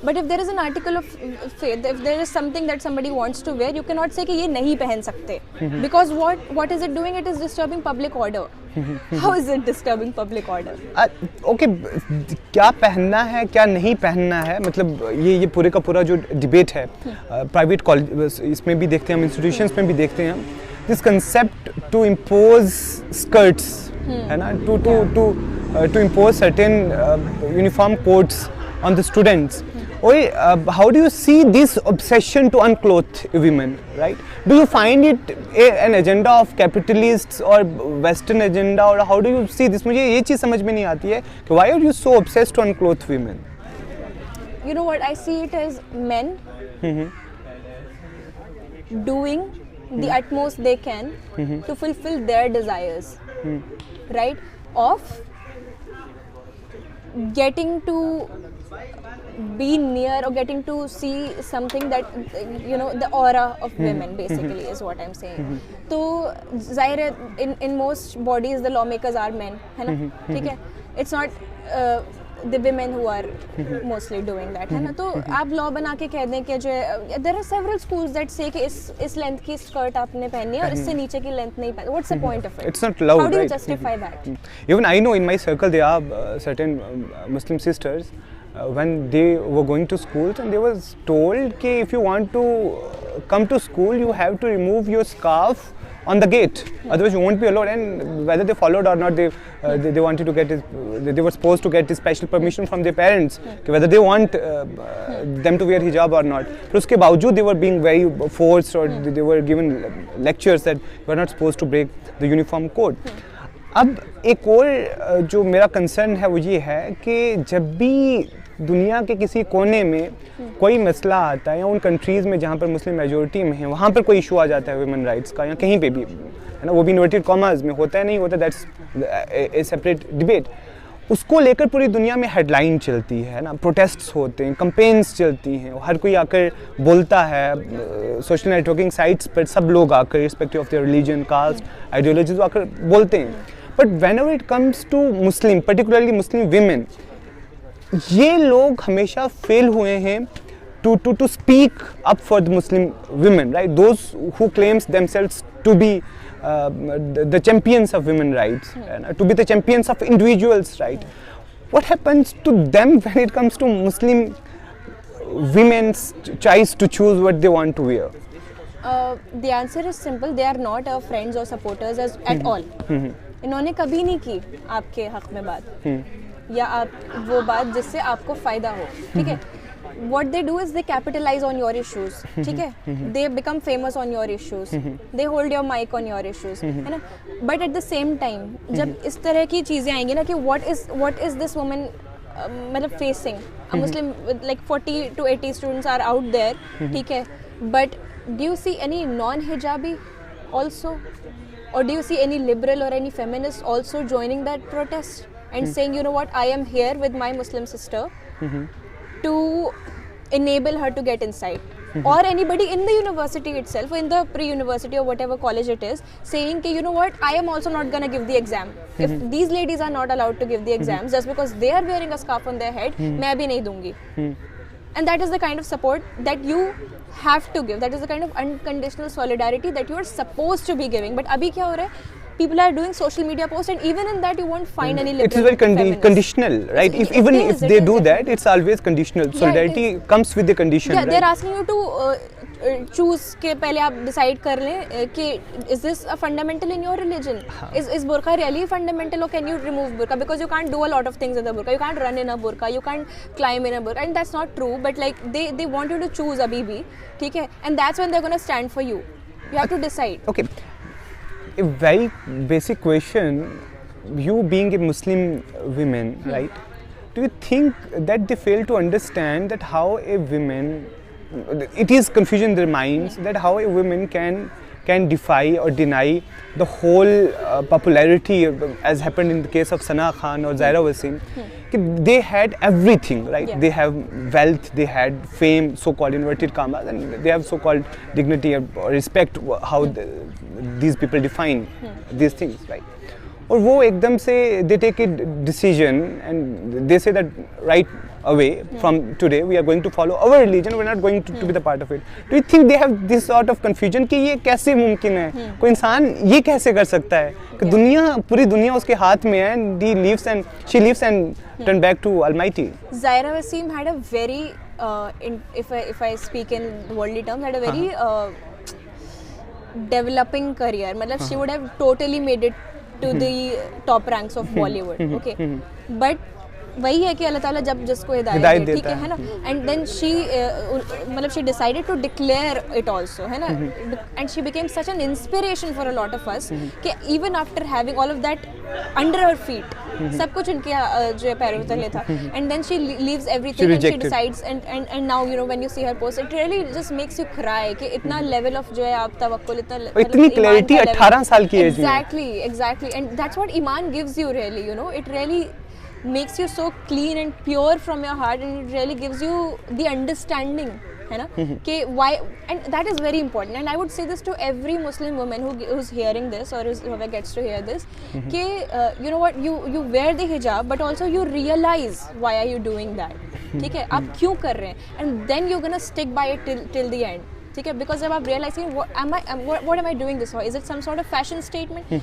But if there is an article of faith, if there is something that somebody wants to wear, you cannot say कि ये नहीं पहन सकते. Because what is it doing? It is disturbing public order. How is it disturbing public order? Okay, क्या पहनना है क्या नहीं पहनना है, मतलब ये पूरे का पूरा जो डिबेट है प्राइवेट कॉलेज इसमें भी देखते हैं हम, इंस्टीट्यूशंस में भी देखते हैं हम, this concept to impose skirts है ना, to impose certain uniform codes on the students. How do you see this obsession to unclothe women, right? Do you find it an agenda of capitalists or Western agenda, or how do you see this? मुझे ये चीज़ समझ में नहीं आती है कि why are you so obsessed to unclothe women? You know what, I see it as men doing the utmost they can to fulfill their desires, right? Of getting to be near or getting to see something that, you know, the aura of women basically is what I'm saying. तो ज़ाहिर है in most bodies the lawmakers are men, है ना, ठीक है, it's not the women who are mostly doing that, है ना. तो आप लॉ बना के कह दें कि जो there are several schools that say कि इस लेंथ की स्कर्ट आपने पहननी है और इससे नीचे की लेंथ नहीं पहननी. What's the point of it? It's not allowed, How do you right? justify that? Even I know in my circle there are certain Muslim sisters when they were going to schools and they was told कि if you want to come to school you have to remove your scarf on the gate, otherwise you won't be allowed. And whether they followed or not, they wanted to get they were supposed to get a special permission from their parents whether they want them to wear hijab or not. But उसके बावजूद they were being very forced or they were given lectures that you are not supposed to break the uniform code. अब एक और जो मेरा concern है वो ये है कि जब भी दुनिया के किसी कोने में कोई मसला आता है या उन कंट्रीज़ में जहाँ पर मुस्लिम मेजॉरिटी में है वहाँ पर कोई इशू आ जाता है वुमेन राइट्स का या कहीं पे भी, है ना, वो भी इन्वर्टेड कॉमर्स में होता है नहीं होता, दैट्स ए सेपरेट डिबेट. उसको लेकर पूरी दुनिया में हेडलाइन चलती है ना, प्रोटेस्ट्स होते हैं, कंपेन्स चलती हैं, हर कोई आकर बोलता है, सोशल नेटवर्किंग साइट्स पर सब लोग आकर respective of their religion, caste, ideologies आकर बोलते हैं. But whenever it comes to Muslim, particularly Muslim women, ये लोग हमेशा फेल हुए हैं to speak up for the Muslim women, right? Those who claims themselves to be the champions of women rights, to be the champions of individuals' right. What happens to them when it comes to Muslim women's choice to choose what they want to wear? The answer is simple. They are not our friends or supporters at all. इन्होंने कभी नहीं की आपके हक में बात या आप वो बात जिससे आपको फायदा हो, ठीक है. What they do is they capitalize on your issues, ठीक है. They become famous on your issues. They hold your mic on your issues, है ना. But at the same time, जब इस तरह की चीज़ें आएंगी ना कि what is this woman मतलब facing? A Muslim like 40 to 80 students are out there, ठीक है. But do you see any non-hijabi also? Or do you see any liberal or any feminist also joining that protest and saying, you know what, I am here with my Muslim sister to enable her to get inside? Or anybody in the university itself, or in the pre-university or whatever college it is, saying, you know what, I am also not going to give the exam. If these ladies are not allowed to give the exams just because they are wearing a scarf on their head, मैं भी नहीं दूंगी. And that is the kind of support that you have to give. That is the kind of unconditional solidarity that you are supposed to be giving. But abhi kya ho raha hai? People are doing social media posts, and even in that you won't find any liberal. It's very conditional, right? Even if they do that, it's always conditional. Solidarity comes with the condition. Yeah, right? They're asking you to choose के पहले आप decide कर लें कि is this a fundamental in your religion? Is burqa really fundamental, or can you remove burqa? Because you can't do a lot of things in the burqa. You can't run in a burqa. You can't climb in a burqa, and that's not true. But like they want you to choose a BB, ठीक है? And that's when they're gonna stand for you. You have to decide. Okay. A very basic question, you being a Muslim woman, right? Do you think that they fail to understand that how a woman, it is confusion in their minds, that how a woman can defy or deny the whole popularity as happened in the case of Sana Khan or Zaira Wasim? They had everything, right? Yeah. They have wealth, they had fame, so-called inverted commas, and they have so-called dignity or respect, how these people define these things, right? और वो एकदम से they take a decision and they say that right away from today, we are going to follow our religion, we're not going to be the part of it. Do you think they have this sort of confusion कि ये कैसे मुमकिन है, कोई इंसान ये कैसे कर सकता है कि दुनिया, पूरी दुनिया उसके हाथ में है, and she lives and turn back to Almighty. Zaira Wasim had a very if I speak in worldly terms, had a very developing career. मतलब she would have totally made it to the top ranks of Bollywood. Okay, but वही है कि अल्लाह ताला जब जिसको हिदायत दे, ठीक है ना, एंड देन शी मतलब she decided to declare it also, है ना, and she became such an inspiration for a lot of us कि even after having all of that under her feet, सब कुछ उनके जो है पैरों तले था, and then she leaves everything and she decides and now you know when you see her post it really just makes you cry कि इतना लेवल ऑफ जो है आप तवक्कुल, इतनी क्लैरिटी 18 साल की एज में, एग्जैक्टली एंड दैट्स व्हाट ईमान gives you really, you know, it really makes you so clean and pure from your heart, and it really gives you the understanding, है ना, कि why, and that is very important, and I would say this to every Muslim woman who's hearing this or whoever gets to hear this, कि you know what, you wear the hijab but also you realize why are you doing that, ठीक है, आप क्यों कर रहे हैं, and then you're gonna stick by it till the end, ठीक है, because जब आप realize what am I doing this for, is it some sort of fashion statement,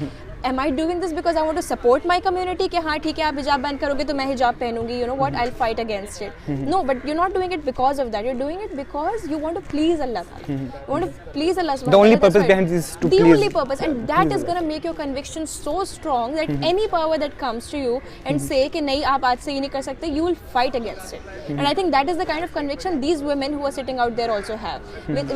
am I doing this because I want to support my community कि हाँ ठीक है आप हिजाब बैन करोगे तो मैं हिजाब पहनूंगी, you know what, I'll fight against it, no, but you're not doing it because of that, you're doing it because you want to please Allah Ta'ala, you want to please Allah subhanahu wa ta'ala. The only purpose behind this is to please, the only purpose, and that is gonna make your conviction so strong that any power that comes to you and say कि नहीं आप आज से ये नहीं कर सकते, you will fight against it, and I think that is the kind of conviction these women who are sitting out there also have,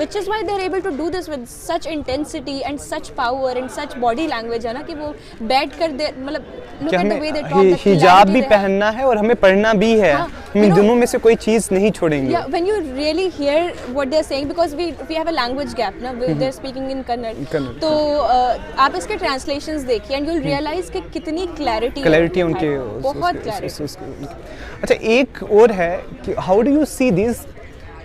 which is why they're able to do this with such intensity and such power and such body language, है ना, कि वो बैठ कर दे, मतलब look at the way they talk, the हिजाब भी पहनना है और हमें पढ़ना भी है, हम इन दोनों में से कोई चीज नहीं छोड़ेंगे. Yeah, when you really hear what they're saying, because we have a language gap ना, they're speaking in Kannada, तो आप इसके translations देखिए and you'll realize कि कितनी clarity उनके, बहुत clarity. अच्छा एक और है कि how do you see this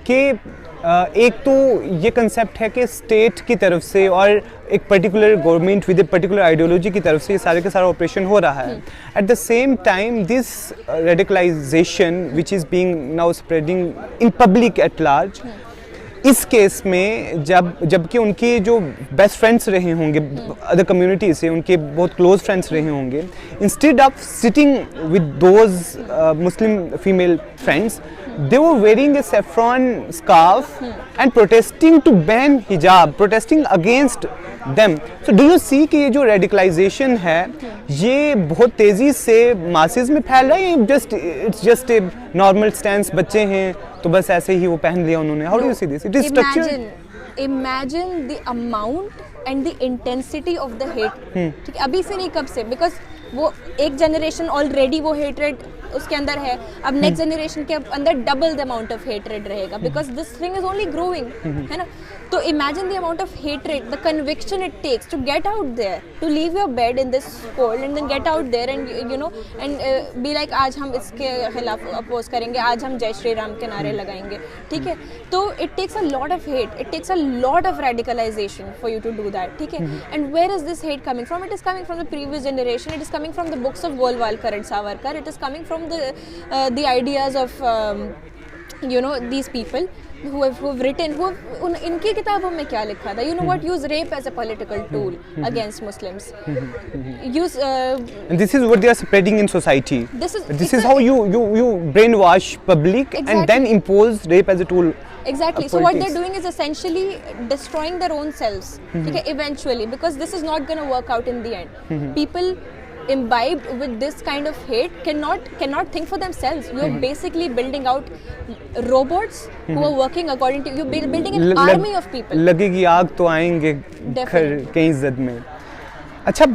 कि एक तो ये कंसेप्ट है कि स्टेट की तरफ से और एक particular government with a particular ideology की तरफ से ये सारे के सारा ऑपरेशन हो रहा है. At the same time this radicalisation which is being now spreading in public at large, इस केस में जबकि उनके जो बेस्ट फ्रेंड्स रहे होंगे अदर कम्युनिटी से, उनके बहुत क्लोज फ्रेंड्स रहे होंगे, instead of sitting with those Muslim female friends, they were wearing a saffron scarf and protesting to ban hijab, protesting against them. So do you see कि ये जो radicalization है ये बहुत तेज़ी से masses में फैल रहा है, it's just a normal stance, बच्चे हैं तो बस ऐसे ही वो पहन लिया उन्होंने. How do you see this? It is structured. Imagine the amount and the intensity of the hate. ठीक है, अभी से नहीं कब से, because वो एक जनरेशन ऑलरेडी वो हेटरेड उसके अंदर है, अब नेक्स्ट जनरेशन के अंदर double the amount of hatred रहेगा, because this thing is only growing, है ना. तो imagine the amount of hatred, the conviction it takes to get out there, to leave your bed in this cold and then get out there and you know and be like आज हम इसके खिलाफ oppose करेंगे, आज हम जय श्री राम के नारे लगाएंगे, ठीक है. तो it takes a lot of hate, it takes a lot of radicalisation for you to do that, ठीक है. And where is this hate coming from? It is coming from the previous generation, it is coming from the books of Golwalkar and Savarkar, it is coming from the ideas of you know these people who have written, इनकी किताबों में क्या लिखा था, you know what, use rape as a political tool against Muslims, use and this is what they are spreading in society. This is how you brainwash public, exactly. And then impose rape as a tool. Exactly. So what they're doing is essentially destroying their own selves, okay, eventually, because this is not going to work out in the end. People imbibed with this kind of hate cannot think for themselves. You're basically building out robots who are working according to, you're building an army of people. लगेगी आग तो आएंगे कहीं ज़द में. अच्छा,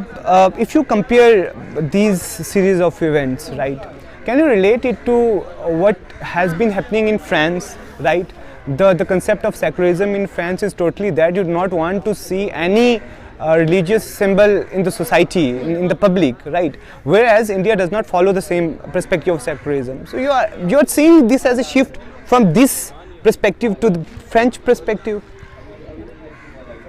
if you compare these series of events, right, can you relate it to what has been happening in France, right? The concept of secularism in France is totally that you do not want to see any religious symbol in the society, in the public, right? Whereas India does not follow the same perspective of secularism. So you are seeing this as a shift from this perspective to the French perspective.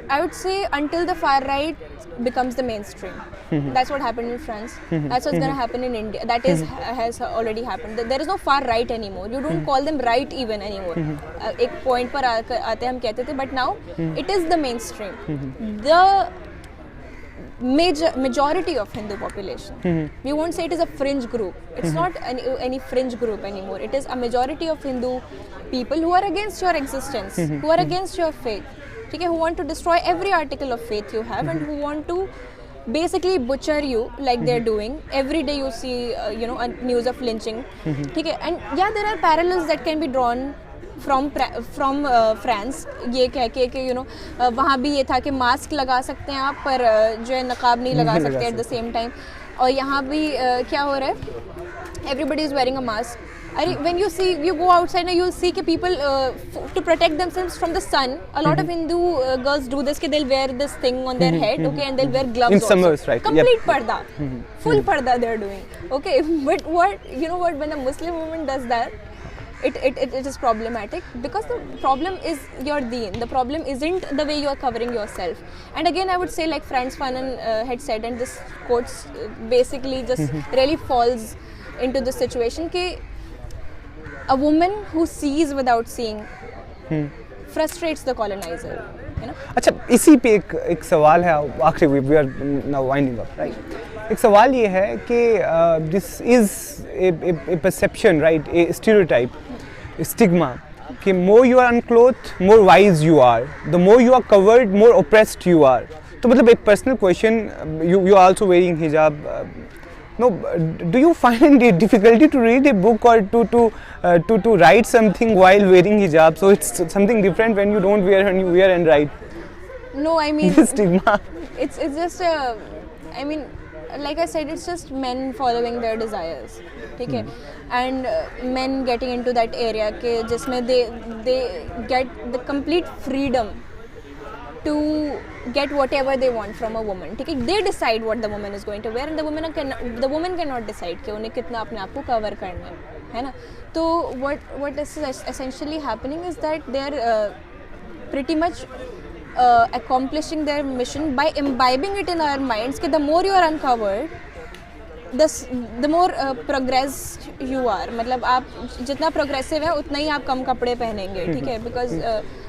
I would say until the far right becomes the mainstream. That's what happened in France. That's what's going to happen in India. That is has already happened. There is no far right anymore. You don't call them right even anymore. एक point पर आते हम कहते थे, but now it is the mainstream. The majority of Hindu population. We won't say it is a fringe group. It's not any fringe group anymore. It is a majority of Hindu people who are against your existence, who are against your faith. Okay, who want to destroy every article of faith you have, and who want to basically butcher you like they're doing. Every day you see, a news of lynching. Okay, and yeah, there are parallels that can be drawn from France. ये कह के कि वहाँ भी ये था कि mask लगा सकते हैं आप, पर जो है नकाब नहीं लगा सकते at the same time. और यहाँ भी क्या हो रहा है? Everybody is wearing a mask. When you go outside, you'll see कि people to protect themselves from the sun. A lot of Hindu girls do this. They'll wear this thing on their head, okay, and they'll wear gloves. In summers, right? Complete parda, full parda they're doing. Okay, but what? When a Muslim woman does that, it is problematic, because the problem is your deen. The problem isn't the way you are covering yourself. And again, I would say, like Franz Fanon had said, and this quote basically just really falls into the situation कि a woman who sees without seeing frustrates the colonizer. अच्छा, इसी पे एक सवाल है आखिरी. We are now winding up, right? एक सवाल ये है कि this is a perception, right? A stereotype, a stigma. कि more you are unclothed, more wise you are. The more you are covered, more oppressed you are. तो मतलब एक personal question. You are also wearing hijab. No, do you find it difficulty to read a book or to write something while wearing hijab? So it's something different when you don't wear and you wear and write. No, I mean, the stigma. It's just I mean, like I said, it's just men following their desires. Okay, and men getting into that area के जिसमें they get the complete freedom to get whatever they want from a woman. They decide what the woman is going to wear, and the woman cannot decide कि उन्हें कितना अपने आप को cover करना है ना? तो what is essentially happening is that they are pretty much accomplishing their mission by imbibing it in our minds कि the more you are uncovered, the more progressed you are. मतलब आप जितना progressive है उतना ही आप कम कपड़े पहनेंगे, ठीक है? Because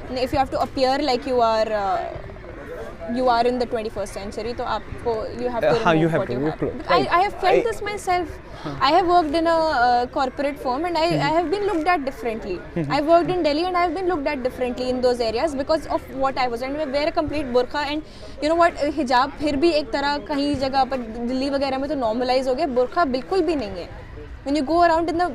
if you have to appear like you are in the 21st century, तो आपको you have to remove what you have. I have felt this myself. I have worked in a corporate firm, and I have been looked at differently. I worked in Delhi, and I have been looked at differently in those areas because of what I was. And I wear a complete burqa, and you know what, hijab फिर भी एक तरह कहीं जगह पर दिल्ली वगैरह में तो normalize हो गया, burqa बिल्कुल भी नहीं है. When you go around in the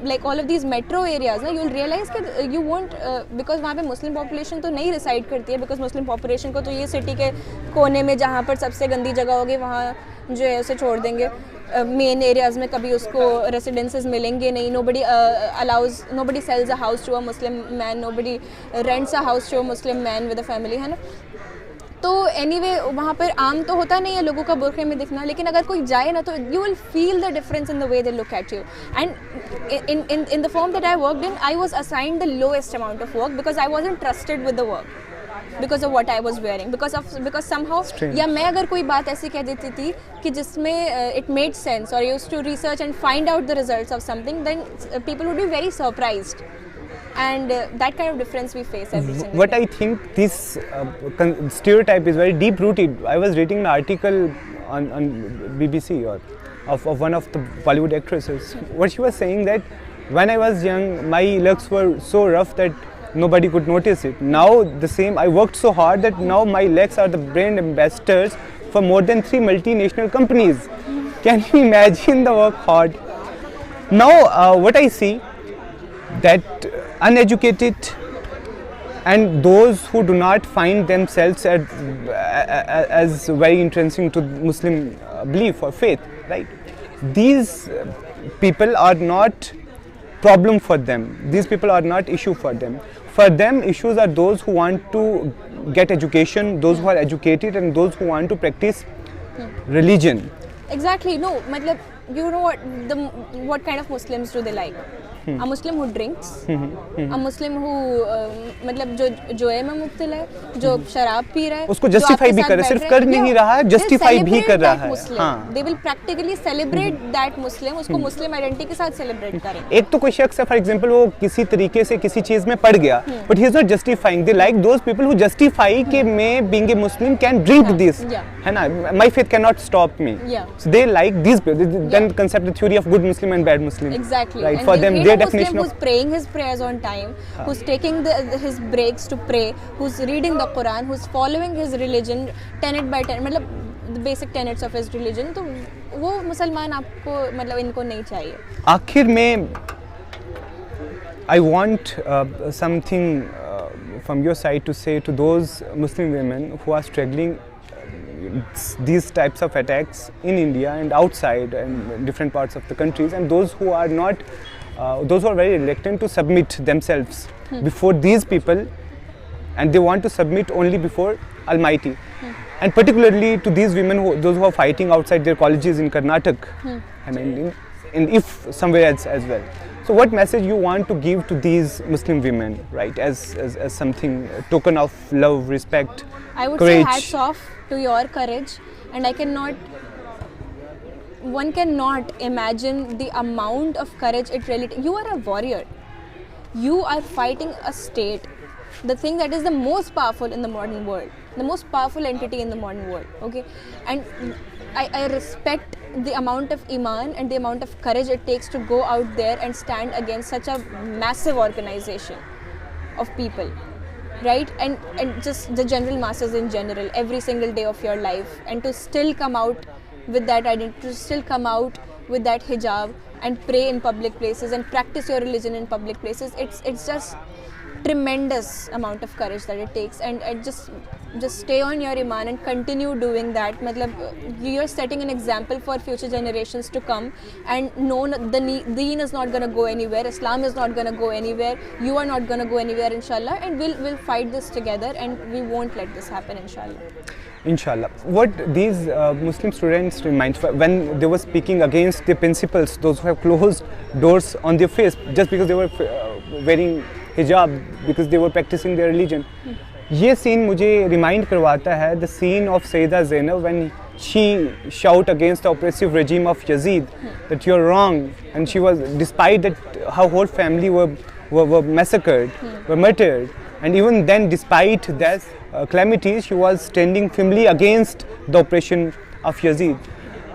like all of these metro areas, you will realize that you won't because वहाँ पे Muslim population तो नहीं reside करती है, because Muslim population को तो ये city के कोने में जहाँ पर सबसे गंदी जगह होगी वहाँ जो है उसे छोड़ देंगे. Main areas में कभी उसको residences मिलेंगे नहीं. Nobody sells a house to a Muslim man. Nobody rents a house to a Muslim man with a family, है ना? तो anyway वहाँ पर आम तो होता नहीं है लोगों का बुर्के में दिखना, लेकिन अगर कोई जाए ना तो you will feel the difference in the way they look at you. And in the firm that I worked in, I was assigned the lowest amount of work because I wasn't trusted with the work because of what I was wearing, because somehow या मैं अगर कोई बात ऐसी कह देती थी कि जिसमें it made sense, or I used to research and find out the results of something, then people would be very surprised. And that kind of difference we face every single What day. I think this stereotype is very deep rooted. I was reading an article on BBC of one of the Bollywood actresses. What she was saying that when I was young, my legs were so rough that nobody could notice it. Now the same, I worked so hard that now my legs are the brand ambassadors for more than 3 multinational companies. Can you imagine the work hard? Now what I see, that uneducated and those who do not find themselves as very intrinsic to Muslim belief or faith, right? These people are not problem for them. These people are not issue for them. For them, issues are those who want to get education, those who are educated, and those who want to practice religion. Exactly. No, matlab, you know what kind of Muslims do they like? a Muslim who drinks, a Muslim who मतलब जो जुए में मुब्तला है, जो शराब P रहा है, उसको justify भी कर रहा है, सिर्फ कर नहीं रहा है, justify भी कर रहा है. हाँ. They will practically celebrate that Muslim, उसको Muslim identity के साथ celebrate करेंगे. एक तो कोई शख्स है, for example, वो किसी तरीके से किसी चीज में पड़ गया, but he is not justifying. They like those people who justify कि मैं being a Muslim can drink this, है ना? My faith cannot stop me. So they like these people. Then concept the theory of good Muslim and bad Muslim. Exactly. Right. And for them, their definition who's praying his prayers on time, who's taking his breaks to pray, who's reading the Quran, who's following his religion tenet by tenet, मतलब the basic tenets of his religion. तो वो मुसलमान आपको मतलब इनको नहीं चाहिए. आखिर में I want something from your side to say to those Muslim women who are struggling these types of attacks in India and outside and different parts of the countries, and those who are not, those who are very reluctant to submit themselves before these people, and they want to submit only before Almighty. And particularly to these women, those who are fighting outside their colleges in Karnataka, I mean, if somewhere else as well. So what message you want to give to these Muslim women, right, as something, token of love, respect, I would courage? say hats off to your courage, and one cannot imagine the amount of courage it really takes. You are a warrior. You are fighting a state, the thing that is the most powerful in the modern world, the most powerful entity in the modern world, okay? And I respect the amount of iman and the amount of courage it takes to go out there and stand against such a massive organization of people, right? And just the general masses in general, every single day of your life, and to still come out with that identity, to still come out with that hijab and pray in public places and practice your religion in public places, it's just tremendous amount of courage that it takes, and just stay on your iman and continue doing that. Matlab, you're setting an example for future generations to come, and no, the deen is not going to go anywhere, Islam is not going to go anywhere, you are not going to go anywhere, inshallah, and we'll fight this together, and we won't let this happen, inshallah. Inshallah. What these Muslim students remind when they were speaking against the principals, those who have closed doors on their face just because they were wearing hijab, because they were practicing their religion. ये scene मुझे remind करवाता है the scene of Sayyida Zainab when she shout against the oppressive regime of Yazid that you're wrong, and she was, despite that her whole family were massacred, were murdered, and even then despite that calamities, she was standing firmly against the oppression of Yazid.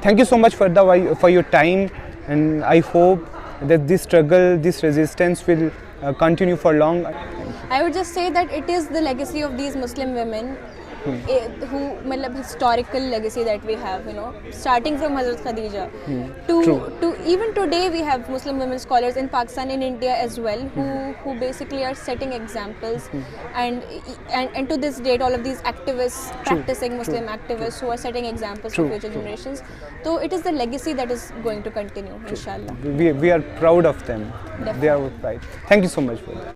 Thank you so much for your time, and I hope that this struggle, this resistance will continue for long. I would just say that it is the legacy of these Muslim women who, matlab, historical legacy that we have, you know, starting from Hazrat Khadija to even today we have Muslim women scholars in Pakistan, in India as well, who basically are setting examples, and to this date all of these activists, practicing Muslim activists who are setting examples for future generations. So it is the legacy that is going to continue, inshallah. We are proud of them. Definitely. They are right. Thank you so much for that.